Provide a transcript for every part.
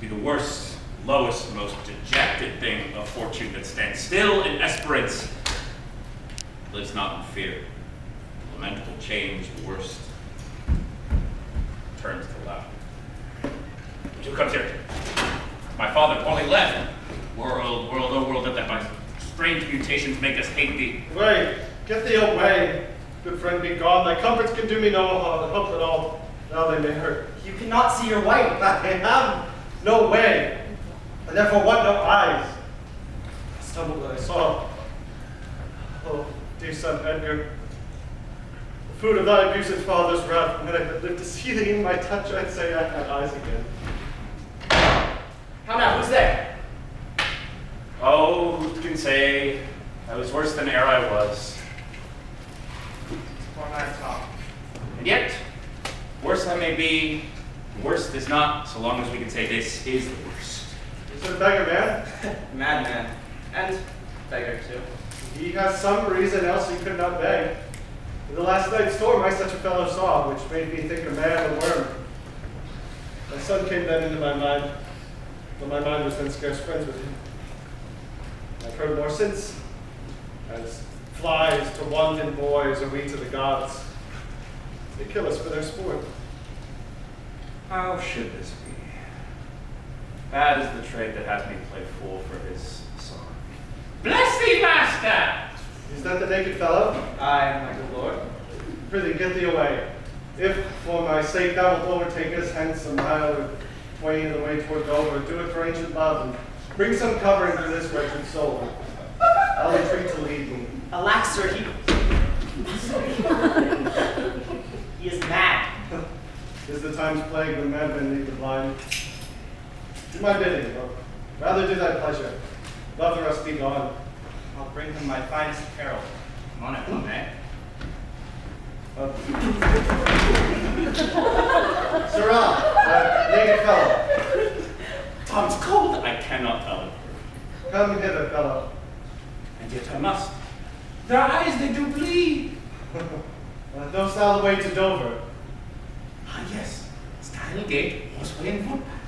be the worst, lowest, most dejected thing of fortune that stands still in esperance, lives not in fear. Lamentable change, the worst, turns to laughter. But who comes here? My father, poorly led. World, oh world, that by strange mutations make us hate thee. Away, get thee away. Good friend, be gone. Thy comforts can do me no help at all. Now they may hurt. You cannot see your way. I have no way, and therefore want no eyes. I stumbled when I saw. Oh, dear son Edgar, the fruit of thy abuse and father's wrath, when I lived to see thee in my touch, I'd say I had eyes again. How now, who's there? Oh, who can say? I was worse than e'er I was. Poor man's talk. And yet, worse I may be, worst is not, so long as we can say this is the worst. Is it a beggar man? Madman. And beggar, too. He has some reason else he could not beg. In the last night's storm I such a fellow saw, which made me think a man a worm. My son came then into my mind, though my mind was then scarce friends with him. I've heard more since, as flies to wanton boys or we to the gods. They kill us for their sport. How should this be? Bad is the trade that has me play fool for his son. Bless thee, master! Is that the naked fellow? Aye, my good lord. Prithee, get thee away. If, for my sake, thou wilt overtake us hence a mile or twain the way toward Dover, do it for ancient love, and bring some covering for this wretched soul. I'll entreat to lead me. Alack, sir, he is mad. Is the time's plague when madmen lead the blind? Do my bidding, or rather do thy pleasure. Love the rest be gone. I'll bring him my finest apparel. Come on, everyone, eh? Sirrah, naked fellow. Tom's cold, I cannot tell him. Come hither, fellow. And yet I must. Their eyes, they do bleed. Knowst thou the way to Dover? Ah, yes. Stile gate, horseway and footpath.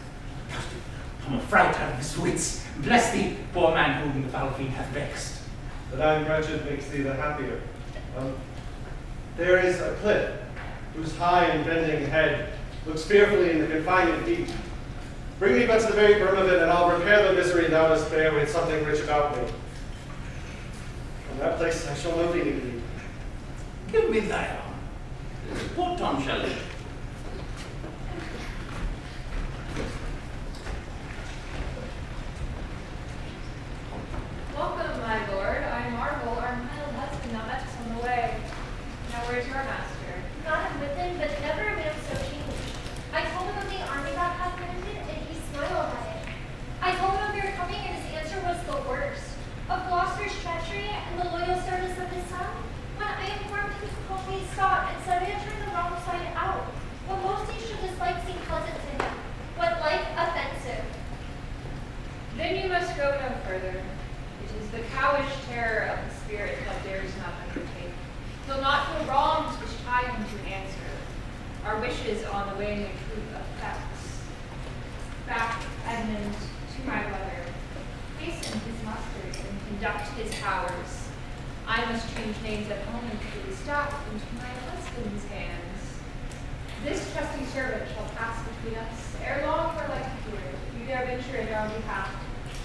I'm a fright out of his wits. Bless thee, poor man whom the foul fiend hath vexed. That I am wretched makes thee the happier. There is a cliff, whose high and bending head looks fearfully in the confinement deep. Bring me but to the very brim of it, and I'll repair the misery thou dost bear with something rich about me. From that place I shall know thee neatly. Give me thy arm. Poor Tom shall live. Welcome, my lord. I marvel our mild husband not met us on the way. Now where's your master? Got him with him, but never a man so changed. I told him of the army that had landed, and he smiled at it. I told him of your coming, and his answer was the worst. Of Gloucester's treachery and the loyal service of his son, when I informed him to call me Scott and said I had turned the wrong side out. What most he should dislike seemed pleasant to him, what like offensive. Then you must go no further. It is the cowish terror of the spirit that dares not undertake. He'll not feel wrongs which tie him to answer. Our wishes on the way may prove of facts. Back, Edmund, to my brother. Hasten his mustard and conduct his powers. I must change names at home and put the staff into my husband's hands. This trusty servant shall pass between us. Ere long we're like here, if you dare venture in our behalf,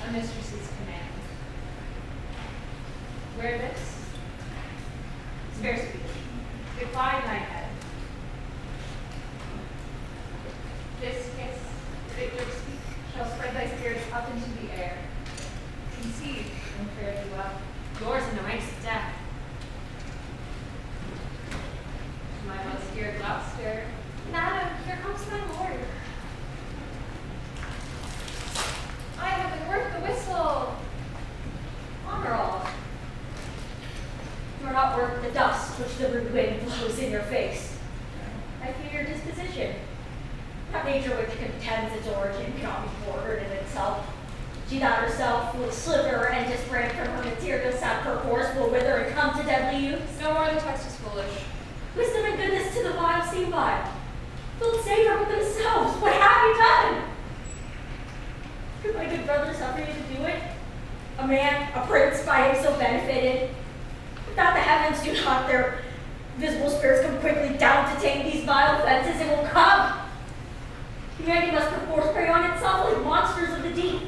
a mistress's command. Wear this. Spare speech. Decline thy head. This kiss, victor's speech, shall spread thy spirits up into the air. Conceive and fare thee well. Yours in the ranks of death. My most dear Gloucester. Madam, here comes my lord. I have been worth the whistle. Honor all. You are not worth the dust which the rude wind blows in your face. I fear your disposition. That nature which contends its origin cannot be ordered in itself. She that herself will sliver and disbrand from her material sap perforce will wither and come to deadly use. No more the text is foolish. Wisdom and goodness to the vile seem vile. Wilt save her with themselves. What have you done? A man, a prince, by him so benefited. Without the heavens do not their visible spirits come quickly down to tame these vile fences, it will come. Humanity must perforce prey on itself like monsters of the deep.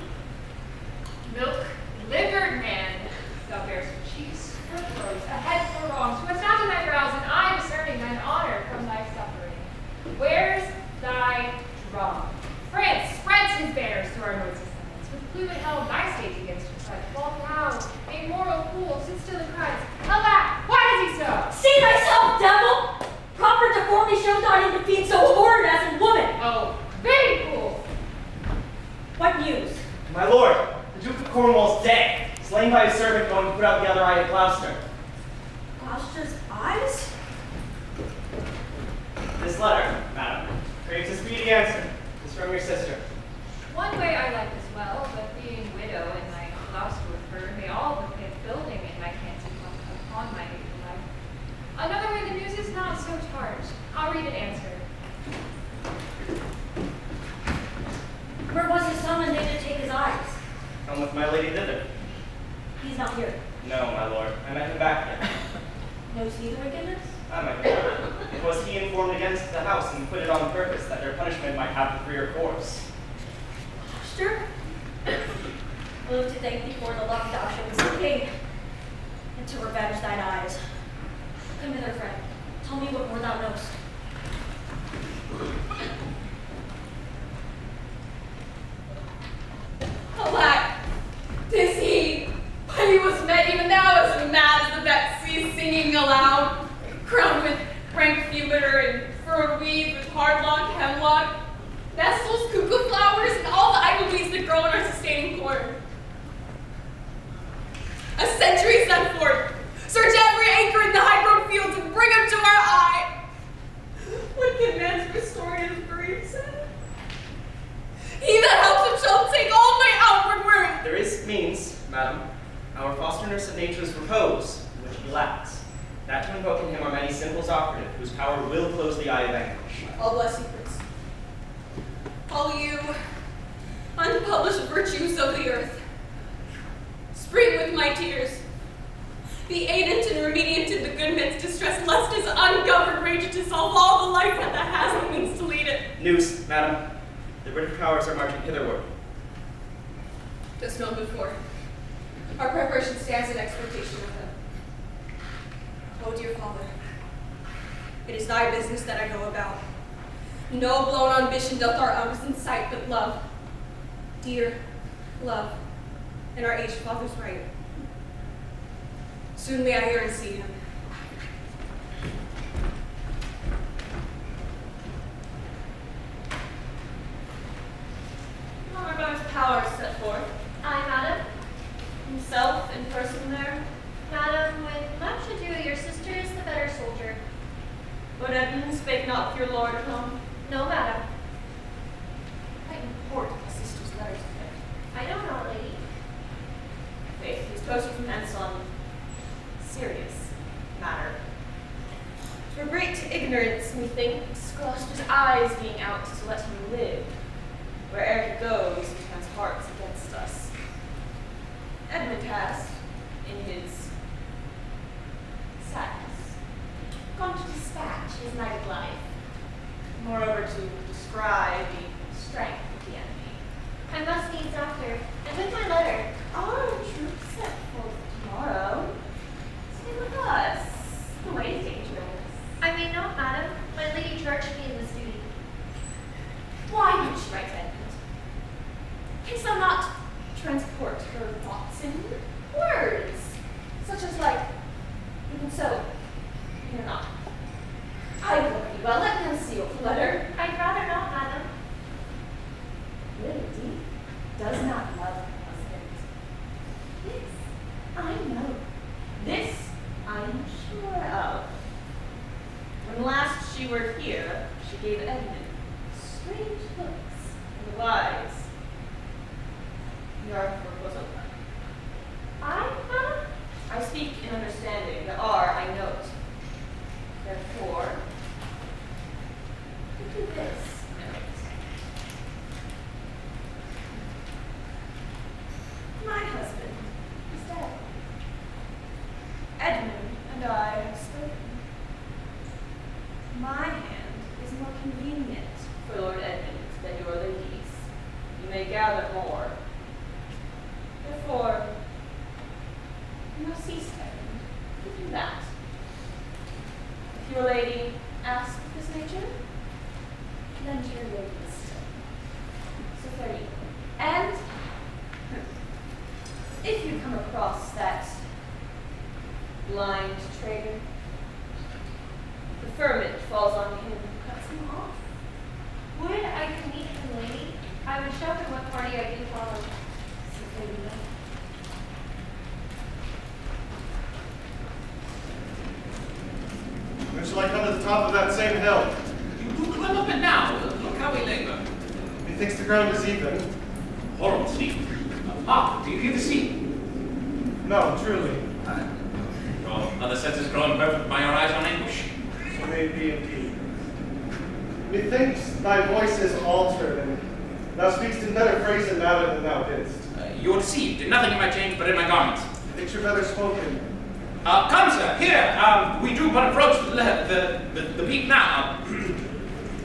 Milk-livered man, thou bearest cheeks for throats, a head for wrongs, who hast not in thy brows an eye discerning thine honor from thy suffering. Where's thy drum? France spreads his banners through our noisy summons, with plume and helm thy state against your sight, while thou, a moral fool, sits still and cries, Alack, why does he so? See thyself, devil! Proper deformity shows not in defeat so horrid as in woman. Oh, very fool! What news? My lord, the Duke of Cornwall's dead, slain by his servant going to put out the other eye of Gloucester. Gloucester's eyes? This letter, madam, craves a speedy answer. It's from your sister. One way I like as well, but being widow and my Gloucester with her, may all the fifth building in my fancy come upon my hateful life. Another way the news is not so tart. I'll read an answer. Where was his son when they did take his eyes? Come with my lady thither. He's not here. No, my lord, I met him back here. Knows he the wickedness? I might be. It was he informed against the house and put it on purpose that their punishment might have the freer course. Gloucester? I live to thank thee for the love thou showest the king, and to revenge thine eyes. Come hither, friend. Tell me what more thou knowest. Alack, 'tis he. But he was met even now as mad as the Betsy, singing aloud, crowned with rank fewer and furrowed weeds with hardlock, hemlock, nestles, cuckoo flowers, and all the idle weeds that grow in our sustaining corn. A century sent forth, search every acre in the high-grown fields and bring him to our eye. What can man's restorative grief say? He that helps him shall take all my outward wound. There is means, madam, our foster nurse of nature's repose, which he lacks. That to invoke in him are many simples operative, whose power will close the eye of anguish. All bless you, Prince. All you unpublished virtues of the earth, spring with my tears. The aidant and remediant in the good man's distress, lest his ungoverned rage dissolve all the life that has the means to lead it. News, madam. The British powers are marching hitherward. Just known before. Our preparation stands in expectation of them. Oh, dear Father, it is thy business that I go about. No blown ambition doth our arms incite, but love. Dear love, and our aged father's right. Soon may I hear and see him. How are God's powers set forth? Aye, madam. Himself in person there? Madam, with much ado, your sister is the better soldier. But Edmund spake not with your lord at home. No, madam. Quite important my sister's letters today. I don't know, lady. Faith, he's posted from thence on serious matter. For great ignorance, methinks, Gloucester's eyes being out to let him live. Where'er he goes, he turns hearts against us. Edmund has, in his sadness, gone to dispatch his night life. Moreover, to descry the strength of the enemy. I must needs after, and with my letter. Our troops set forth tomorrow. Stay with us. The way is dangerous. I may not, madam. My lady charged me in this duty. Why did she write to Edmund? Canst thou not transport her thoughts in words, such as like, even so, fear not. I will be well, let me unseal the letter. I'd rather not, madam. Lady does not love her husband. This I know. This I am sure of. When last she were here, she gave Edmund strange looks and eyes. Your work was over. Madam? I speak in understanding. The R I note. Therefore, do this note. may gather more. Therefore, you must cease and do that. If your lady asks of this nature, then to your ladies. So fare you. And if you come across that blind traitor, the ferment falls on him who cuts him off. Would I could meet him, lady? I would show him what party I do follow. So fare you well. When shall I come to the top of that same hill? You do climb up it now. Look how we linger. Methinks the ground is even. Horrible steep. Do you hear the sea? No, truly. Your other senses growing perfect by your eyes on anguish. So may it be indeed. Methinks thy voice is altered, and thou speakst in better phrase and matter than thou didst. You are deceived. In nothing in my change but in my garments. Picture better spoken. Come, sir, here. We do but approach the peak now.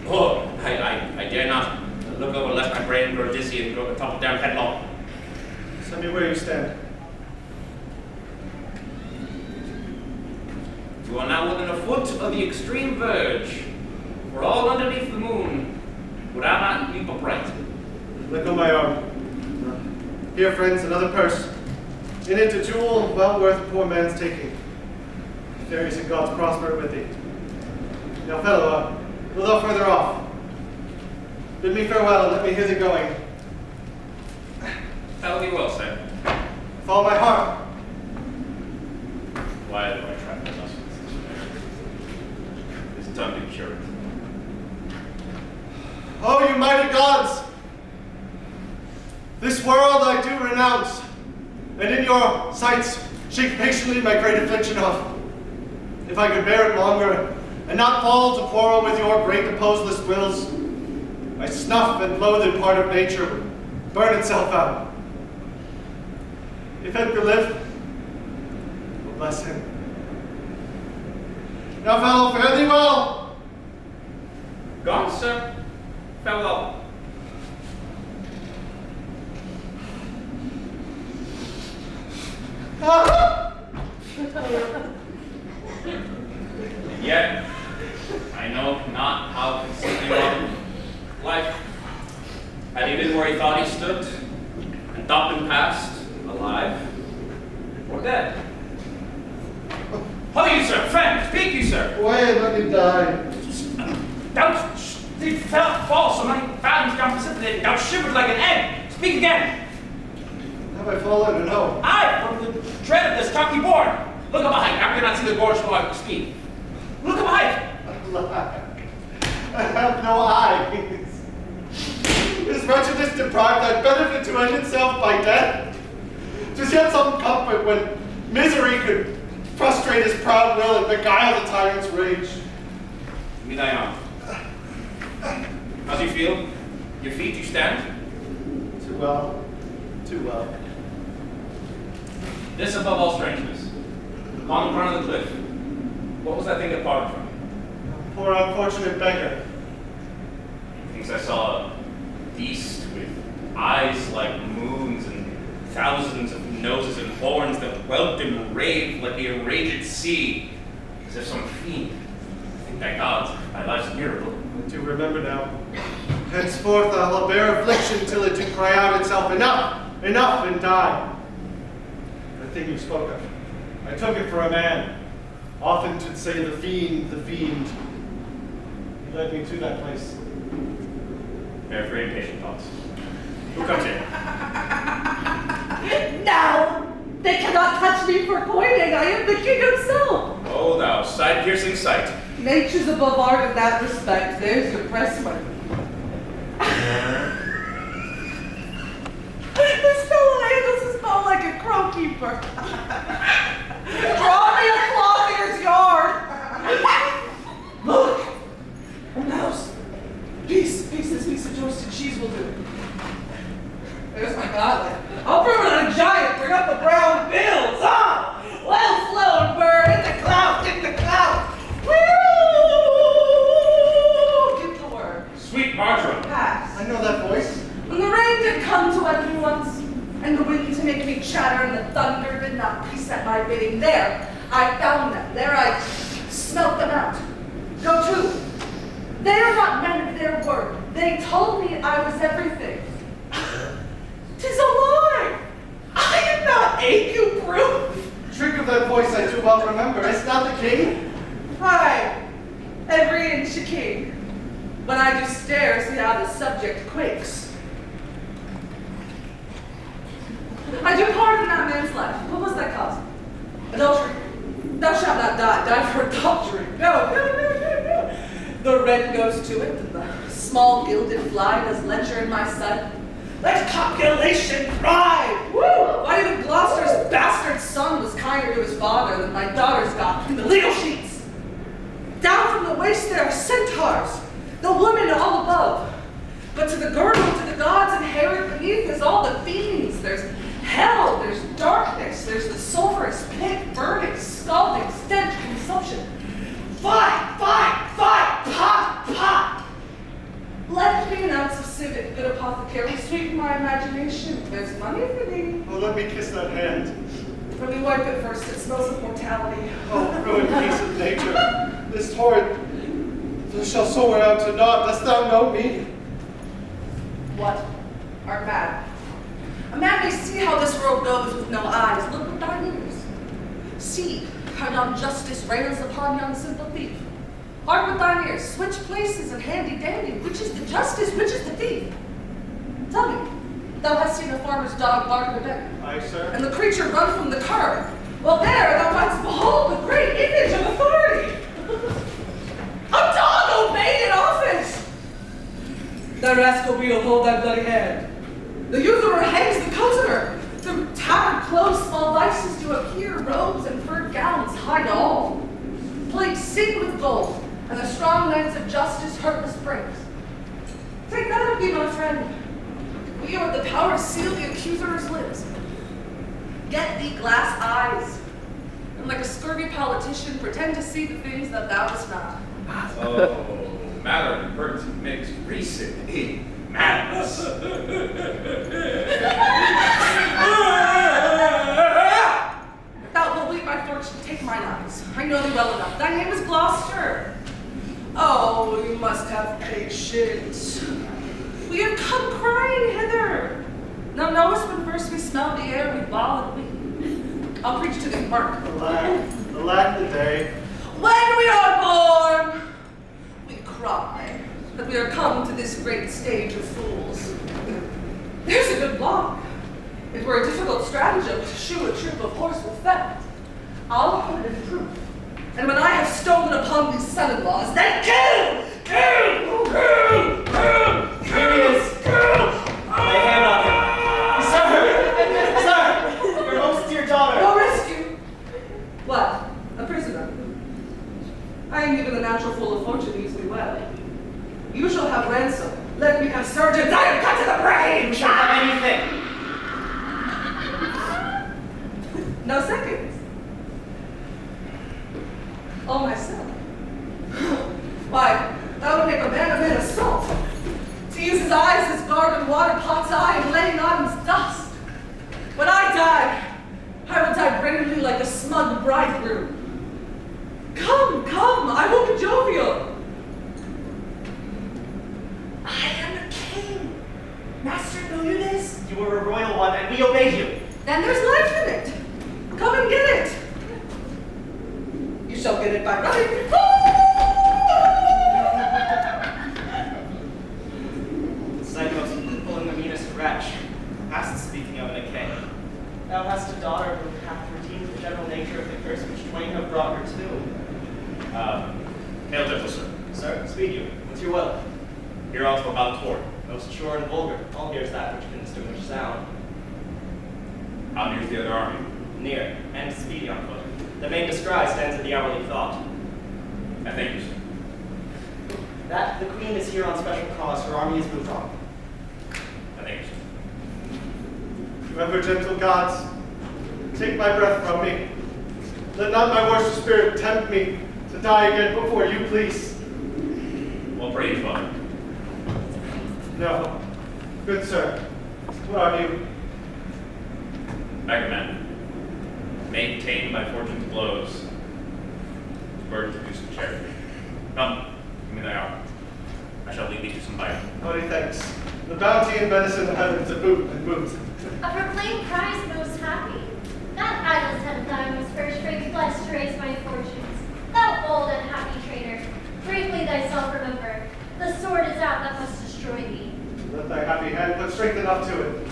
Oh, I dare not look over lest my brain grow dizzy and go topple down headlong. Tell me where you stand. You are now within a foot of the extreme verge. We're all underneath the moon. Would I not leap upright? Let go my arm. Here, friends, another purse. In it a jewel well worth a poor man's taking. Fairies and gods prosper with thee. Now, fellow, wilt thou further off? Bid me farewell and let me hither going. That'll be well, sir. With all my heart. Why do I trap the muscles? It's time to cure it. Oh, you mighty gods! This world I do renounce, and in your sights shake patiently my great affliction off. If I could bear it longer, and not fall to quarrel with your great opposeless wills, my snuff and loathed part of nature would burn itself out. If Edgar lived, well, bless him. Now, fellow, fare thee well. Gone, sir. Farewell. And yet, I know not how considering of life. Had he been where he thought he stood, and thought him past, alive, or dead? How you, sir? Friend, speak you, sir. Away, let me die. Thou did fall so many fathoms down precipitated. Thou shivered like an egg. Speak again. Have I fallen or no? I, from the tread of this stocky board. Look up behind. I cannot see the gorge below I speak. Look up behind. I have no eyes. Is wretchedness deprived thy benefit to end itself by death? 'Tis yet some comfort when misery could frustrate his proud will and beguile the tyrant's rage. Give me thy arm. How do you feel? Your feet, you stand? Too well. Too well. This above all strangeness. Upon the crown of the cliff. What was that thing that parted from you? Poor unfortunate beggar. Thinks I saw a beast with eyes like moons and thousands of noses and horns that whelped and raved like the enraged sea, as if some fiend. Think thy gods, thy life's miracle. I do remember now. Henceforth I will bear affliction till it do cry out itself, enough, enough, and die. The thing you spoke of, I took it for a man. Often to say the fiend, the fiend. He led me to that place. Bear free and patient thoughts. Who comes in? Now! They cannot touch me for coining. I am the king himself. Oh, thou side-piercing sight. Nature's above art in that respect. There's your pressman. This fellow handles his bow like a crow keeper. Draw me a clothier's yard. Look! A mouse. Pieces of toasted cheese will do. There's my gauntlet. I'll prove it on a giant. Bring up the brown bills. Ah! Well flown bird. In the cloud. In the cloud. Woo! Give the word. Sweet marjoram. Pass. I know that voice. When the rain did did come to wed me once, and the wind to make me chatter, and the thunder did not preset my bidding. There, I found them. There I smelt them out. Go to. They are not men of their word. They told me I was everything. 'Tis a lie. I am not ague-proof. Trick of that voice I do well remember. Is not the king? Aye, every inch a king. When I do stare, see how the subject quakes. I do pardon that man's life. What was that cause? Adultery. Thou shalt not die. Die for adultery. No. The red goes to it, and the small gilded fly does lecher in my sight. Let copulation thrive! Woo! Why even Gloucester's bastard son was kinder to his father than my daughter's got from the legal sheets. Down from the waist there are centaurs, the women all above. But to the girdle, to the gods inherent beneath is all the fiends. There's hell, there's darkness, there's the sulphurous pit, burning, scalding, stench, consumption. Fight, pot! Let me an ounce of civet, good apothecary, sweeten my imagination. There's money for thee. Oh, let me kiss that hand. Let me wipe it first, it smells of mortality. Oh, ruined piece of nature. This torrent shall so wear out to naught. Dost thou know me? What? Art mad? A man may see how this world goes with no eyes. Look with thine ears. See how yon justice rails upon yon simple thief. Hark with thine ears. Switch places and handy-dandy. Which is the justice? Which is the thief? Tell me, thou hast seen a farmer's dog bark at a beggar, Aye, sir. and the creature run from the curb. Well, there thou mightst behold the great image of authority. A dog obeyed in office. Thy rascal wheel, hold thy bloody hand. The usurer hangs the cozener. Through tattered clothes, small vices do appear. Robes and furred gowns hide all. Plates sing with gold, and the strong lens of justice hurtless brings. Take that of thee, my friend. We are the power to seal the accuser's lips. Get thee glass eyes, and like a scurvy politician, pretend to see the things that thou dost not. Oh, Mallory Burns makes recent in madness. Thou wilt leave my fortune, take mine eyes. I know thee well enough. Thy name is Gloucester. Oh, you must have patience. We have come crying hither. Thou knowest when first we smell the air, we bawl and weep. I'll preach to thee, mark. Alack the day. When we are born, we cry that we are come to this great stage of fools. There's a good block. It were a difficult stratagem to shoe a troop of horse with fat. I'll put it in proof. And when I have stolen upon these son-in-laws, then kill! Here he is. Lay hand on him. Sir, your most dear daughter. No rescue! What? A prisoner? I am given a natural full of fortune, use me well. You shall have ransom. Let me have surgeons. I am cut to the brain! You shall have anything. No seconds. Oh, myself. Why, that would make a man of men assault. To use his eyes as guard and water pot's eye and laying on his dust. When I die, I will die bravely like a smug bridegroom. Come, I will be jovial. I am a king. Master, know you this? You were a royal one, and we obeyed you. Then there's life in it. Come and get it. You shall get it by right. Sight most fruitful and the meanest wretch. Hast speaking of an king. Thou hast a daughter who hath redeemed the general nature of the curse which twain have brought her to. Hail, gentle sir. Sir, speed you. What's your will? Here on for about toward. Most sure and vulgar. All hears that which can distinguish sound. How near's the other army? Near, and speedy on foot. The main descry stands at the hourly thought. I thank you, sir. That the queen is here on special cause, her army is moved on. I thank you, sir. Remember, gentle gods, take my breath from me. Let not my worst spirit tempt me to die again before you, please. Well, pray you, Father. No, good sir, What are you? Beggarman, maintained by fortune's blows, burden to do some charity. Come, give me thy arm. I shall lead thee to some bite. Many thanks. The bounty and venison of heaven to boot and boot. A proclaimed prize most happy. That idle 10 thine was first great blessed to raise my fortunes. Thou old and happy traitor, briefly thyself remember. The sword is out that must destroy thee. Let thy happy hand put strength enough to it.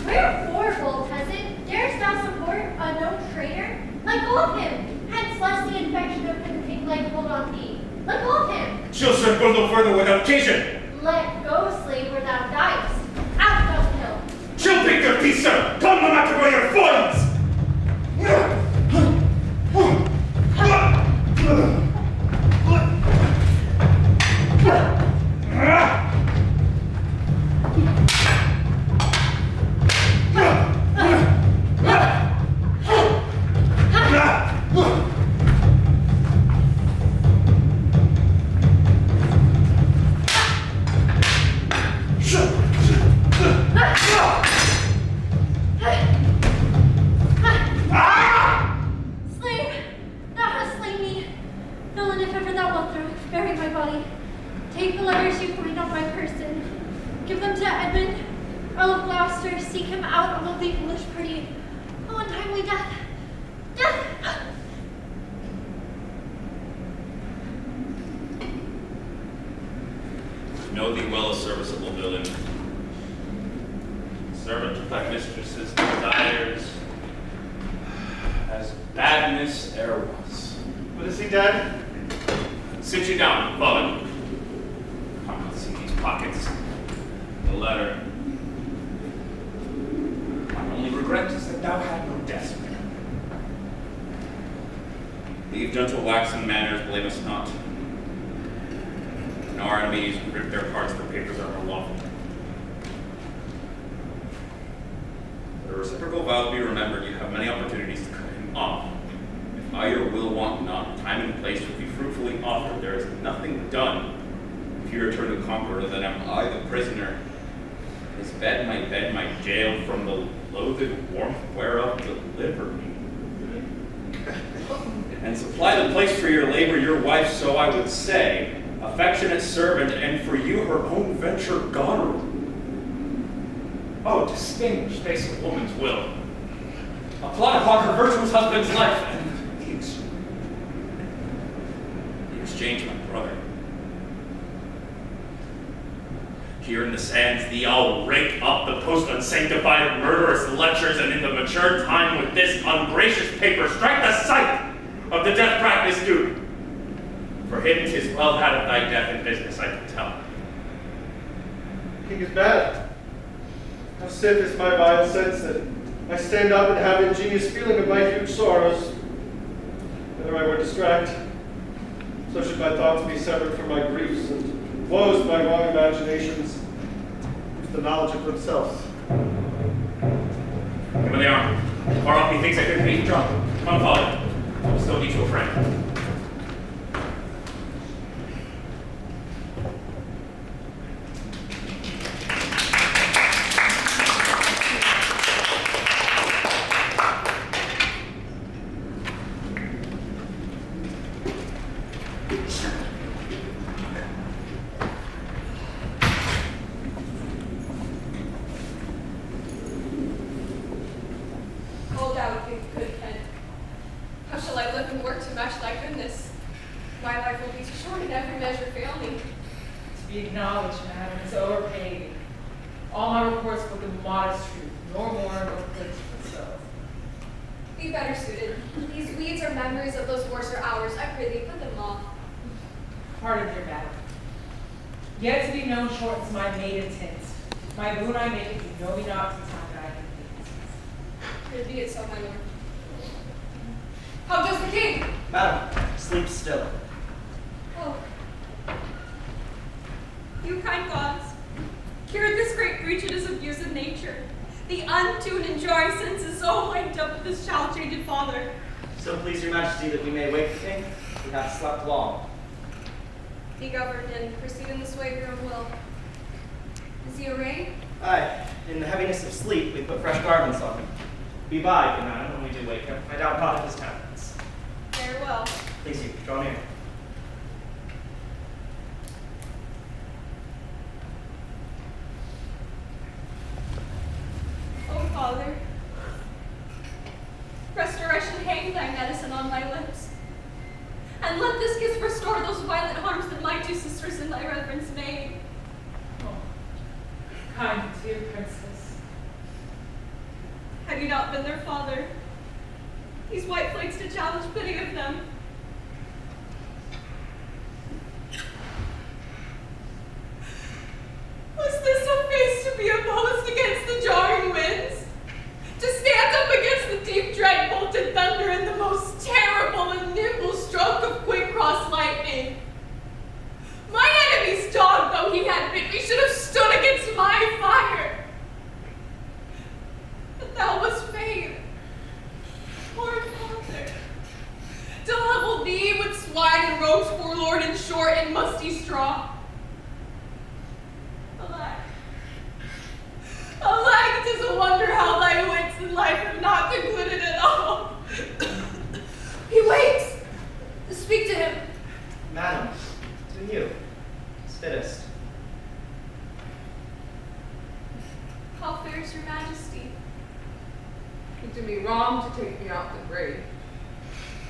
Wherefore, bold peasant, darest thou support a known traitor? Let go of him, hence lest the infection of the pig leg hold on thee. Let go of him. She'll soon go no further without occasion. Let go, slave, or thou diest. Out of hill. She'll pick your peace, sir. Come no matter where your funds. Slave, thou hast slain me. Villain, if ever thou wilt throw, bury my body. Take the letters you find on my person. Give them to Edmund, Earl of Gloucester. Seek him out among the English party. Oh, untimely death. Death! Know thee well a serviceable villain. Servant of thy mistress's desires, as badness e'er was. But is he dead? Sit you down, fallen. Come, let's see these pockets. The letter. My only regret is that thou had no desk. Leave gentle waxen manners, blame us not. And our enemies rip their hearts for papers that are lawful. But a reciprocal vow to be remembered, you have many opportunities to cut him off. If I your will want not, time and place will be fruitfully offered. There is nothing done. If you return the conqueror, then am I the prisoner. His bed, my jail, from the loathed warmth whereof deliver me. And supply the place for your labor, your wife, so I would say, affectionate servant, and for you her own venture goneril. Oh, distinguished face of woman's will. Apply upon her virtuous husband's life, and the exchange, my brother. Here in the sands, thee I'll rake up the post unsanctified murderous lectures, and in the mature time with this ungracious paper strike the sight of the death practice due. For him 'tis well that of thy death and business I can tell. King is bad. How stiff is my vile sense that I stand up and have ingenious feeling of my huge sorrows. Whether I were distract, so should my thoughts be severed from my griefs, and woes by wrong imaginations use the knowledge of themselves. Give me the arm. Far off methinks I could be drunk. Come on, follow. I will still be to a friend. Hold out, good pen. How shall I live and work to match thy goodness? My life will be too short and every measure fail me. To be acknowledged, madam, is overpaid. All my reports spoke of modest truth, nor more nor place for so. Be better suited. These weeds are memories of those worser hours. I prithee, put them off. Pardon, dear madam. Yet to be known shortens my maiden tint. My boon I make it, you know me not to time that I can please. Be it so, my lord. How does the king? Madam, sleep still. Oh. You kind gods, cure this great breach in his abuse of nature. The untuned and jarring senses so linked up with this child-changed father. So please your majesty that we may wake the king. We have slept long. Be governed and proceed in this way of your own will. Is he arrayed? Aye, In the heaviness of sleep, we put fresh garments on him. Be by, good madam, when we do wake him. I doubt not of his talents. Farewell. Please you, draw near. Oh, Father, restoration, hang thy medicine on my lips. And let this kiss restore those violent harms that my two sisters in thy reverence made. Oh, kind dear princess. Had you not been their father, these white flakes to challenge pity of them. Was this a face to be opposed against the jarring winds? To stand up against the deep dread bolted thunder and the most terrible and nimble stroke of quick cross lightning? My enemy's dog, though he had been, we should have stood against my fire. But thou wast fain, poor father, to level thee with swine and rogues forlorn and short and musty straw. Alack, alack, 'tis a wonder how thy wits in life have not concluded at all. He wakes. Speak to him. Madam, to you, as fittest. How fares your majesty? You do me wrong to take me out the grave.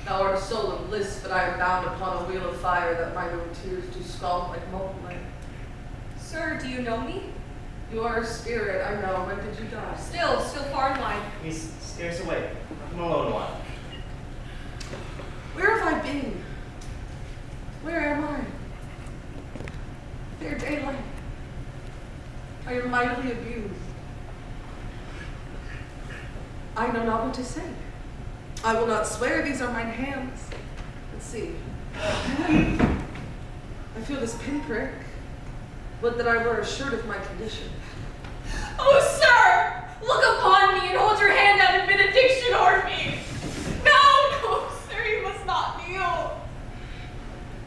Thou art a soul of bliss, but I am bound upon a wheel of fire that mine own tears do scald like molten lead. Sir, do you know me? You are a spirit, I know. When did you die? Still far and wide. He's scarce awake. Let him alone a while. Where have I been? Where am I? Fair daylight. I am mightily abused. I know not what to say. I will not swear these are mine hands. Let's see. I feel this pinprick. Would that I were assured of my condition. Oh, sir! Look upon me and hold your hand out in benediction o'er me! No, sir, you must not kneel.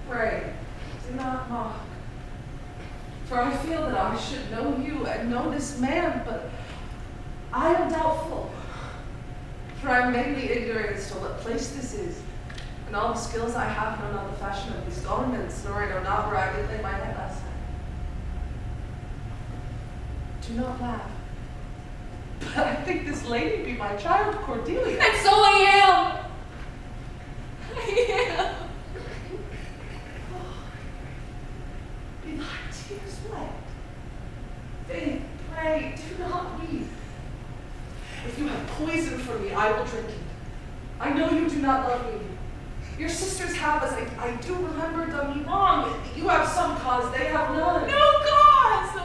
Pray, do not mock. For I feel that I should know you and know this man, but I am doubtful. For I am mainly ignorant as to what place this is, and all the skills I have know not the fashion of these garments, nor I know not where I did lay my head last night. Do not laugh. But I think this lady be my child, Cordelia. And so I am! I am! Be thy tears wet. Faith, pray, do not weep. If you have poison for me, I will drink it. I know you do not love me. Your sisters have, as I do remember, done me wrong. You have some cause, they have none. No cause!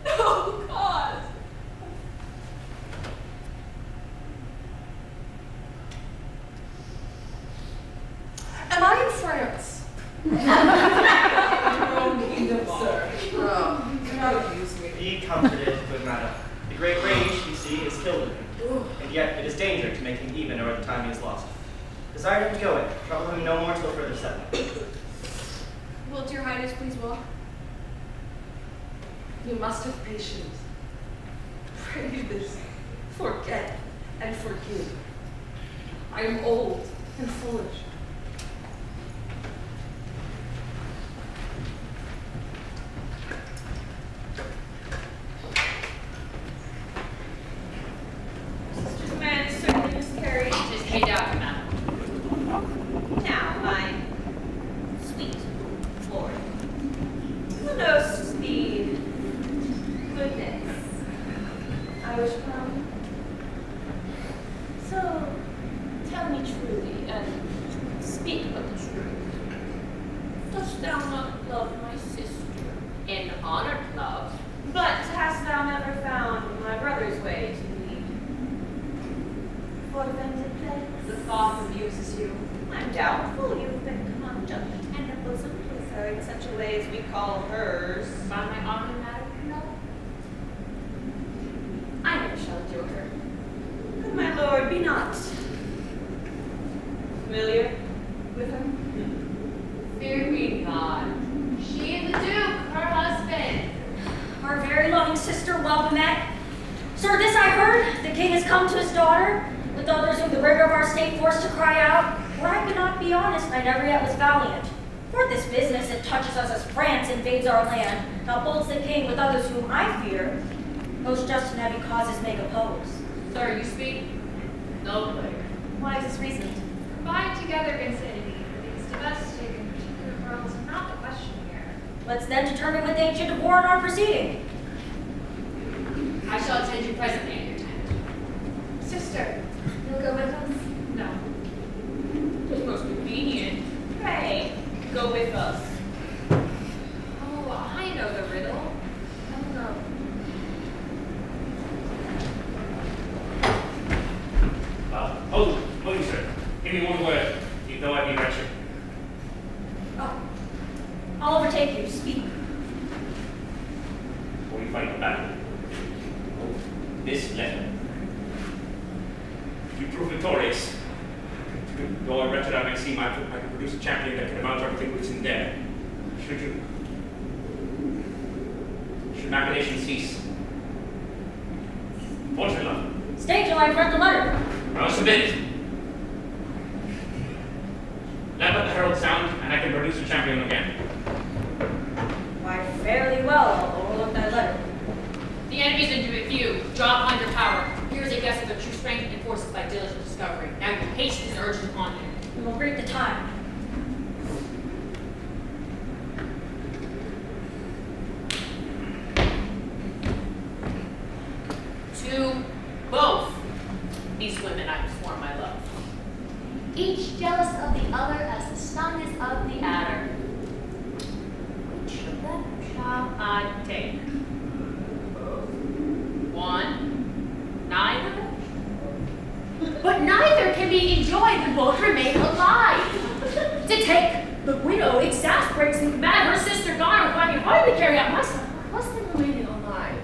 No cause! Am I in France? Your own kingdom, sir. Oh, do not abuse me. Be comforted, good madam. The great rage, you see, is killed in him. And yet it is danger to make him even or the time he is lost. Desire him to go in. Trouble him no more till further settlement. Wilt your highness please walk? You must have patience. Pray you this. Forget and forgive. I am old and foolish. Sister's man certainly miscarried. Just came down, madam. Now, my sweet lord, who knows the goodness I wish from? So, tell me truly, and speak but the truth. Dost thou not love my sister? In honored love. But hast thou never found my brother's way to thee? Forfeited place? The thought amuses you. I'm doubtful you've been conjugal and a bosom with her in such a way as we call hers. By my honor, madam, no. I never shall endure her. Good my lord, be not familiar with her. Fear me not. She and the Duke, her husband. Our very loving sister, well met. king has come to his daughter, with others whom the rigor of our state forced to cry out, where I could not be honest, I never yet was valiant. For this business it touches us as France invades our land, now bolds the king with others whom I fear, most just and heavy causes make oppose. Sir, you speak nobly. Why is this reasoned? Combined together against enemy for these domestic and particular quarrels are not the question here. Let's then determine with ancient of war in our proceeding. I shall attend you presently in your tent. Sister, you'll go with us? No. It's most convenient. Pray, Go with us. oh, I know the riddle. Oh no. Oh, sir. Give me one word. You know I'd be wretched. Oh, I'll overtake you. Speak. Before we fight the battle. This letter. If you prove victorious, though wretched I may seem, I can produce a champion that can amount to everything which is in there. Should machination cease? Fortune love. Stay till I've read the letter. I'll submit it. Let but the herald sound, and I can produce a champion again. Why, fairly well, I'll overlook that letter. The enemy's into view. Draw upon your power. Here is a guess of their true strength and forces by diligent discovery. Now your haste is urged upon you. We will greet the time. To both these women I sworn my love. Each jealous of the other as the stung is of the adder. Which of them shall I take? One, neither? But neither can be enjoyed when both remain alive. To take the widow exasperates me mad. Her sister gone, or I can hardly carry out my son. Her husband remaining alive.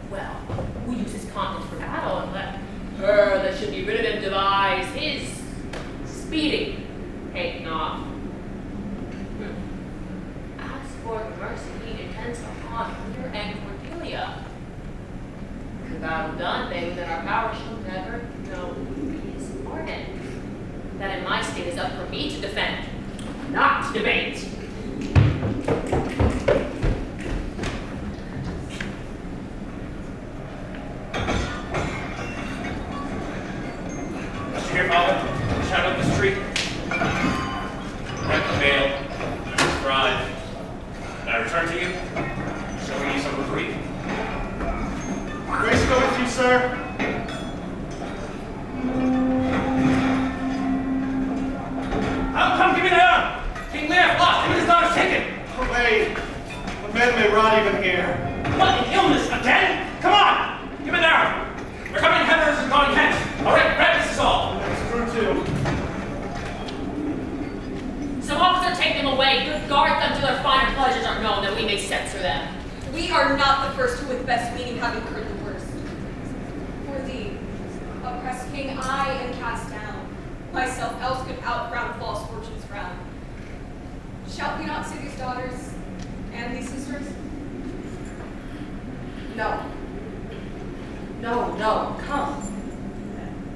Well, we use his continence for battle and let her that should be rid of him devise his speedy taking off. As for the mercy he intends upon Lear and Cordelia, the battle done, they within our power shall never know his pardon. That in my state is up for me to defend, not to debate. Must you hear, Father? The shadow of this tree. Let the veil. Scribe. Did I return to you? Showing you some reprieve. Grace go with you, sir. Come, give me the arm! King Lear lost, him and his daughter's taken! Away. A man may rot even here. What, an illness again? Come on! Give me the arm! We're coming hither and going hence. All right, grab this is all. That's true, too. Some officer take them away, good guard them till their finer pleasures are known, that we may censor them. We are not the first who with best meaning have incurred the worst. For thee, oppressed king, I am cast down. Myself else could outfrown false fortune's frown. Shall we not see these daughters and these sisters? No. No, come.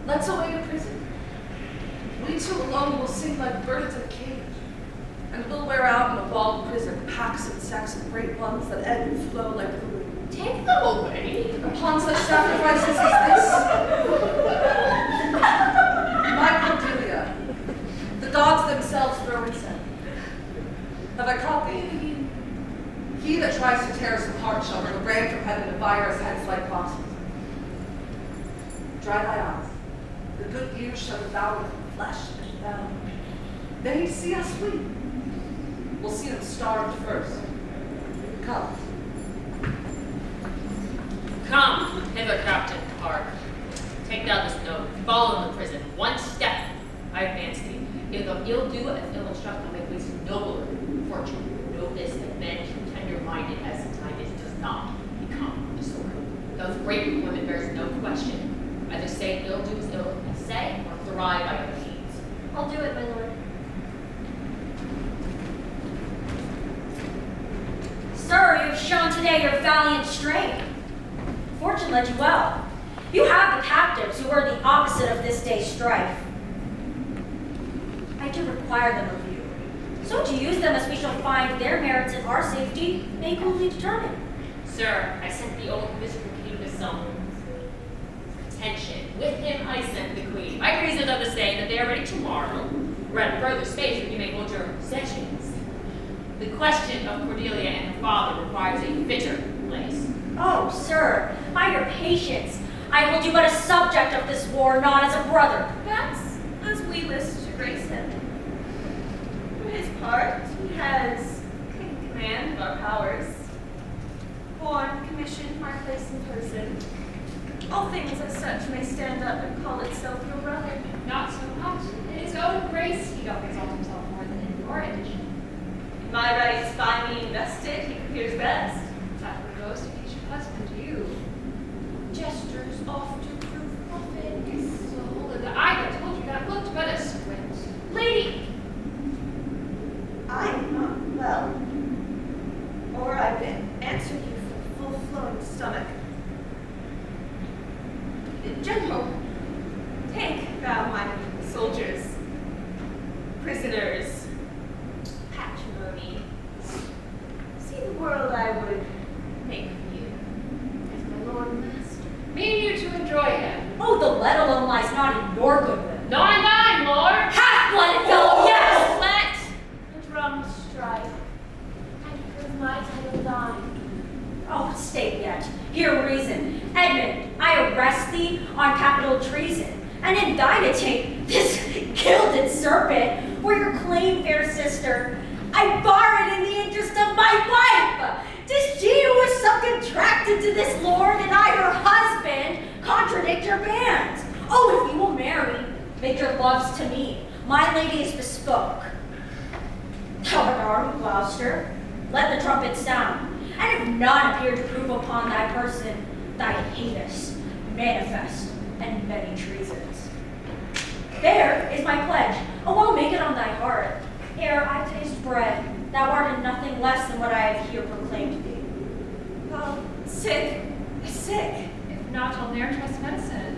Let's away to prison. We two alone will sink like birds in a cage, and we'll wear out in a walled prison packs and sacks of great ones that ebb and flow like the wind. Take them away. Upon such sacrifices as this, my Cordelia, the gods themselves throw incense. Have I caught thee? He that tries to tear us apart shall bring rain from heaven to fire us heads like foxes. Dry thy eyes. The good years shall devour them, flesh and bone. Then ye see us weep. We'll see them starved first. Come. Come hither, Captain Park. Take down this note. Follow the prison. One step, I advance thee. If of ill do as ill instruct, make ways nobler fortune. Know this, that men too tender-minded as the time is does not become disorder. Those great women bears no question. Either say ill do as ill as say, or thrive by other means. I'll do it, my lord. Sir, you have shown today your valiant strength. Fortunately, led you well. You have the captives who were the opposite of this day's strife. I do require them of you, so to use them as we shall find their merits and our safety may coolly determine. Sir, I sent the old mystical king to summon. Attention. With him I sent the queen. My reasons are the same, that they are ready tomorrow. We're at further space where you may hold your sessions. The question of Cordelia and her father requires a fitter place. Oh, sir, by your patience, I hold you but a subject of this war, not as a brother. That's as we list to grace him. For his part, he has command of our powers. Born, commissioned, my place in person. All things as such may stand up and call itself your brother. Not so much. In his own grace, he doth exalt himself more than in your edition. My rights by me invested, he appears best. That would boast if he should husband you. Gestures oft to prove profit. So the eye that told you that looked but a squint. Lady! I am not well. Or I've been answered you for full-flowing stomach. General, take thou my soldiers, prisoners, patrimony. See the world I would make for you as my lord and master. Mean you to enjoy him. Oh, the let alone lies not in your goodwill. Not in thine, Lord! Half-blooded fellow, yes! Let the drums strike and prove my title thine. Oh, stay yet. Hear reason. Edmund, I arrest thee on capital treason, and indictate this gilded serpent for your claim, fair sister. I bar it in the interest of my wife. 'Tis she who is subcontracted to this lord, and I, her husband, contradict your bands. Oh, if you will marry, make your loves to me. My lady is bespoke. Thou art armed, Gloucester. Let the trumpet sound. And if none appear to prove upon thy person thy heinous, manifest, and many treasons. There is my pledge. Oh, I'll make it on thy heart. Ere I taste bread, thou art in nothing less than what I have here proclaimed thee. Oh, sick, sick. If not, I'll ne'er trust medicine.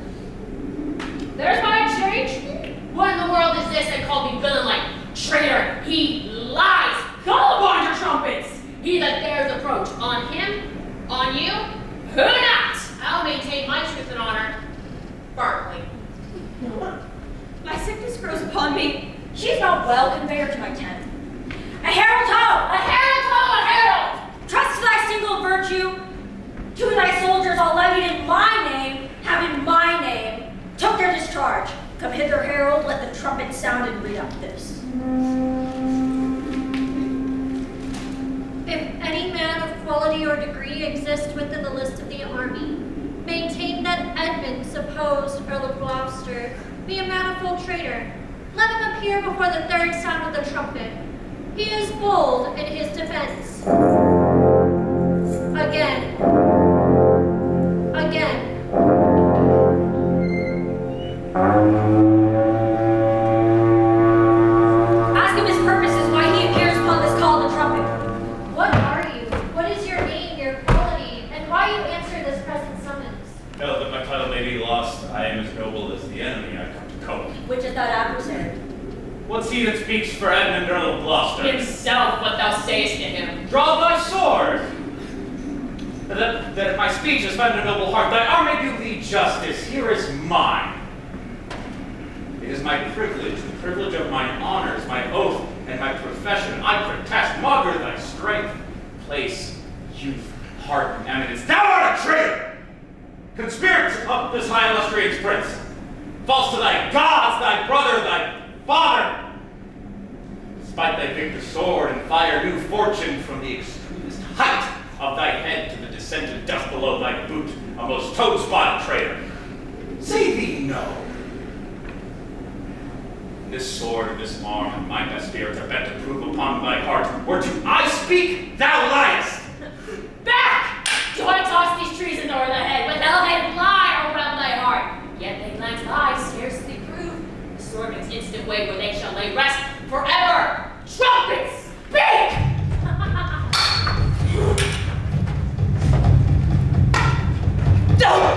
There's my change. What in the world is this that called me villain-like? Traitor! He lies! Call upon your trumpets! He that dares approach, on him, on you, who not? I'll maintain my truth and honor firmly. My sickness grows upon me. She's not well, convey her to my tent. A herald ho! A herald, ho, a herald! Trust thy single virtue. To thy soldiers all levied in my name, having my name, took their discharge. Come hither, herald, let the trumpet sound and read up this. If any man of quality or degree exist within the list of the army, maintain that Edmund, supposed Earl of Gloucester, be a manifold traitor. Let him appear before the third sound of the trumpet. He is bold in his defense. Again. Again. Ask him his purposes, why he appears upon this call of the trumpet. What are you? What is your name, your quality, and why you answer this present summons? No, that my title may be lost, I am as noble as the enemy I come to cope. Which is that adversary? What's he that speaks for Edmund, Earl of Gloucester? Himself, what thou sayest to him. Draw thy sword! That if my speech has found a noble heart, thy arm may do thee justice. Here is mine. It is my privilege, the privilege of mine honors, my oath, and my profession. I protest, maugre thy strength, place, youth, heart, and eminence. Thou art a traitor! Conspirator of this high illustrious prince. False to thy gods, thy brother, thy father. Despite thy victor sword and fire, new fortune from the extremest height of thy head to the descended dust below thy boot, a most toad-spotted traitor. Say thee no. This sword and this arm and my best spirit are bent to prove upon thy heart. Whereto I speak, thou liest. Back! Do I toss these treasons o'er the head? With hell-head lie around thy heart. Yet they lent lie scarcely prove. The swordman's instant way where they shall lay rest forever. Trumpets, speak! Don't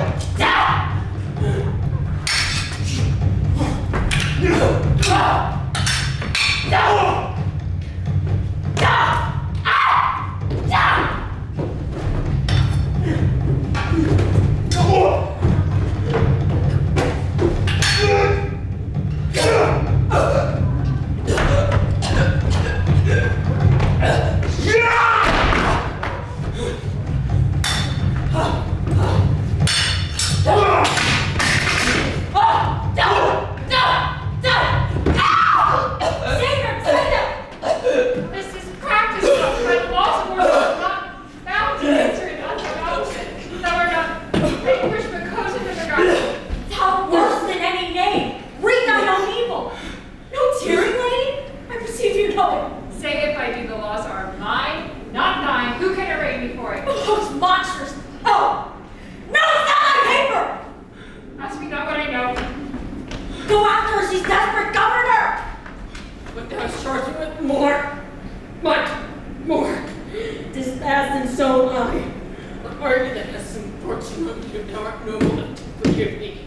You aren't noble enough to forgive me.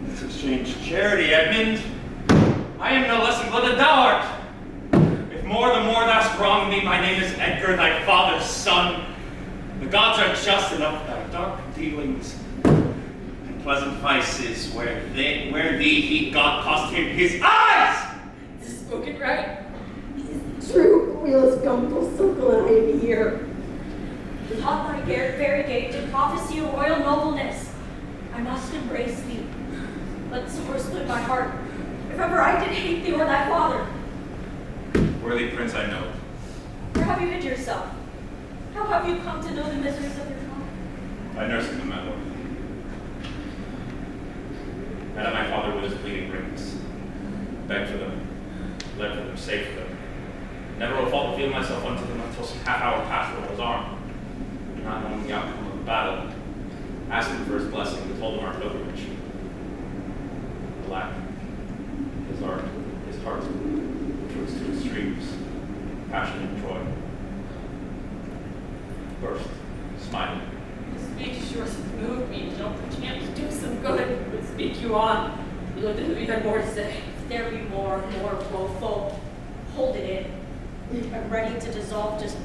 Let's exchange charity, Edmund. I am no less than thou art. If more the more thou'st wronged me, my name is Edgar, thy father's son. The gods are just enough thy dark dealings and pleasant vices where thee he God cost him his eyes! This is spoken right. True, wheels come full circle, and I am here. Without thy variegated to prophecy of royal nobleness, I must embrace thee. Let sore split my heart, if ever I did hate thee or thy father. Worthy prince, I know. Where have you hid yourself? How have you come to know the miseries of your father? By nursing them, my lord. Met at my father with his bleeding rings. Begged for them, led for them, saved for them. Never will fault to feel myself unto them until some half hour passed over his arm. Not knowing the outcome of the battle, asked him for his blessing and told him our pilgrimage. Alack, his heart, which was to extremes, passion and joy, burst, smiling. The speech yours moved me, don't perchance do some good, but speak you on. You looked as if you had more to say. If there be more woeful, hold it in. I'm ready to dissolve, just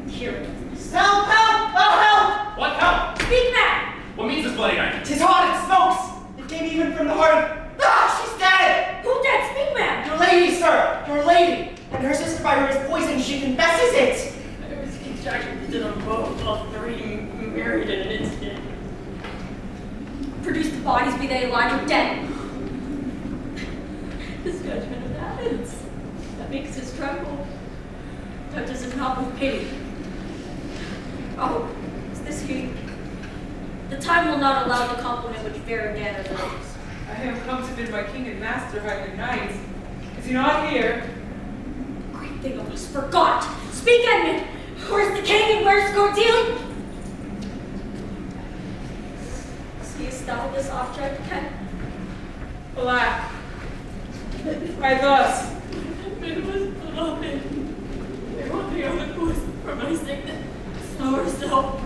hear it. Help! Help! Oh, help! What help? Speak, man! What means this bloody night? 'Tis hot, it smokes! It came even from the heart. Ah, she's dead! Who dead? Speak, man! Your lady, sir! Your lady! And her sister by her is poisoned, she confesses it! I was contracted on both, all three married in an instant. Produce the bodies, be they alive or dead. This judgment of Athens, that makes us tremble. Touches his mouth with pity. Oh, is this he? The time will not allow the compliment which Varrigan deserves. I have come to bid my king and master high good night. Is he not here? Great thing of us forgot. Speak, Edmund. Where's the king and where's Cordelia? Seest thou this object, Ken? Alack. Why thus? It was beloved. They want the other voice for my sickness. Snow herself.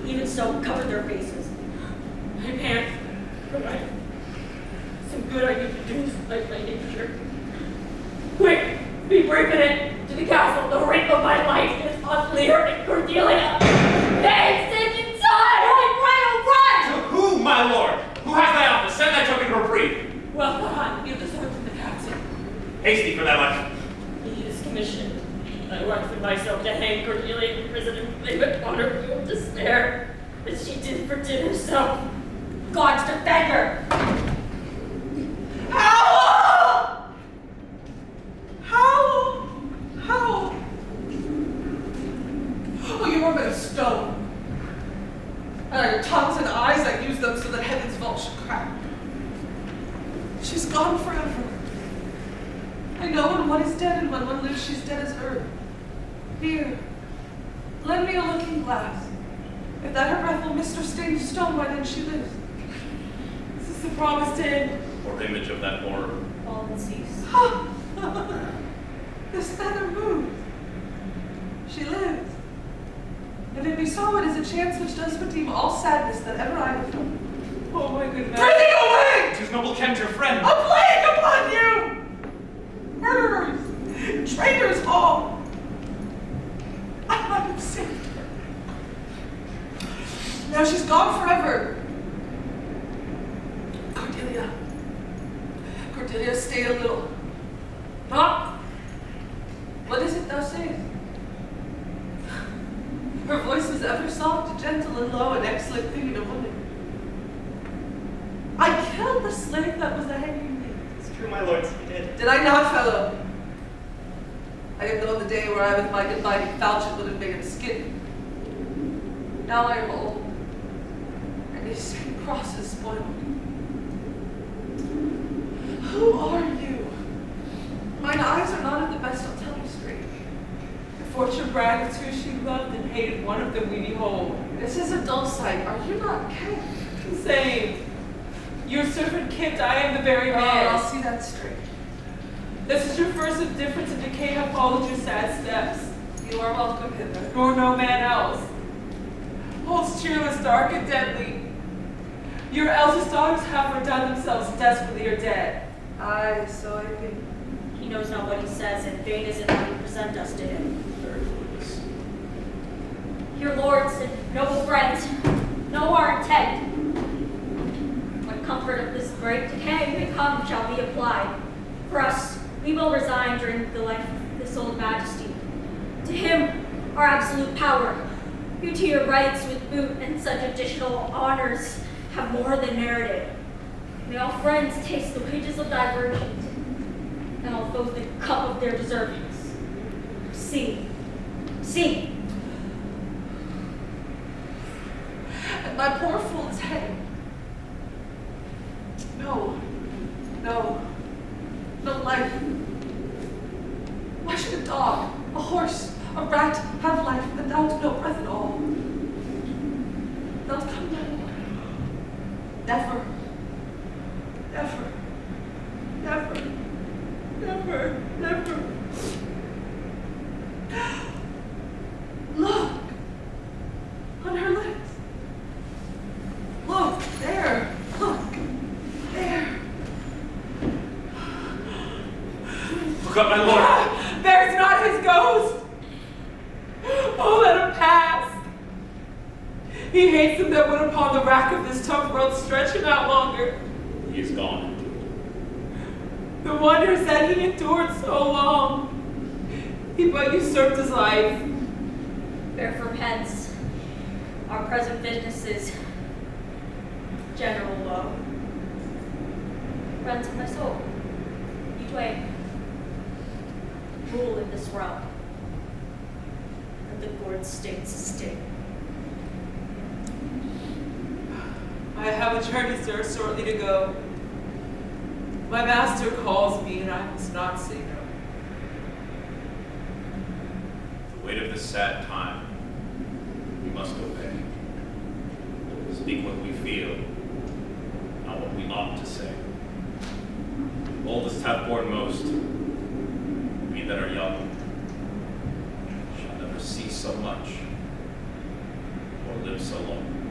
Even so, cover their faces. I can't. But some good I can produce like my nature. Quick, be brave in it. To the castle, the rape of my life is on Lear and Cordelia. They sit inside. Run! To who, my lord? Who has thy office? Send thy token reprieve. Well done. Give the sword to the captain. Hasty for thy life. He is commissioned. I want for myself to hang Cordelia in prison and leave it on her field despair, as she did for Tin herself. God's defender. How? How? How? Oh, you are but a stone. And on your tongues and eyes, I use them so that heaven's vault should crack. She's gone forever. I know when one is dead and when one lives, she's dead as earth. Here, lend me a looking glass. If that her breath will mist or stain the stone, why then she lives. This is the promised end. Or image of that horror. All will cease. This feather moves. She lives. And if be so, it is a chance which does redeem all sadness that ever I have felt. Oh my good man. Bring thee away! 'Tis noble Kent, your friend. A plague upon you! Murderers! Traitors all! I have saved her. Now she's gone forever. Cordelia. Cordelia, stay a little. Not. What is it thou sayest? Her voice is ever soft, gentle, and low, an excellent thing in a woman. I killed the slave that was a hanging me. It's true, my lords, you did. Did I not, fellow? I have known the day where I with my dividing falchion would have made him skin. Now I am old, and these same crosses spoil me. Who are you? Mine eyes are not at the best, I'll tell you straight. If fortune brags who she loved and hated, one of them we behold. This is a dull sight. Are you not Kent? Same. Your servant Kent, I am the very Oh, man. I'll see that straight. This is your first of difference and decay have followed your sad steps. You are welcome hither, nor no man else. Holds cheerless, dark, and deadly. Your eldest daughters have foredone themselves desperately or dead. Aye, so I think. He knows not what he says, and vain is it how you present us to him. Very foolish. Your lords and noble friends know our intent. When comfort of this great decay may come shall be applied. For us, we will resign during the life of this old majesty. To him, our absolute power. You to your rights with boot and such additional honors have more than merited. May all friends taste the wages of diversions, and all foes the cup of their deservings. See, see. And my poor fool is heading. No, no, no life. Why should a dog, a horse, a rat have life without no breath at all? They'll come no more. Never, never, never, never, never. Look on her lips. Look there. Look there. Look up, my lord! There's not his ghost. Oh, let him pass. He hates them that would upon the rack of this tough world stretch him out longer. He is gone. The wonders that he endured so long. He but usurped his life. Bear from hence our present business is general woe. Friends of my soul, you twain rule in this realm, and the gourd states sting. I have a journey, sir, shortly to go. My master calls me, and I must not say no. The weight of this sad time, we must obey. Speak what we feel, not what we ought to say. Oldest have borne most. We that are young shall never see so much or live so long.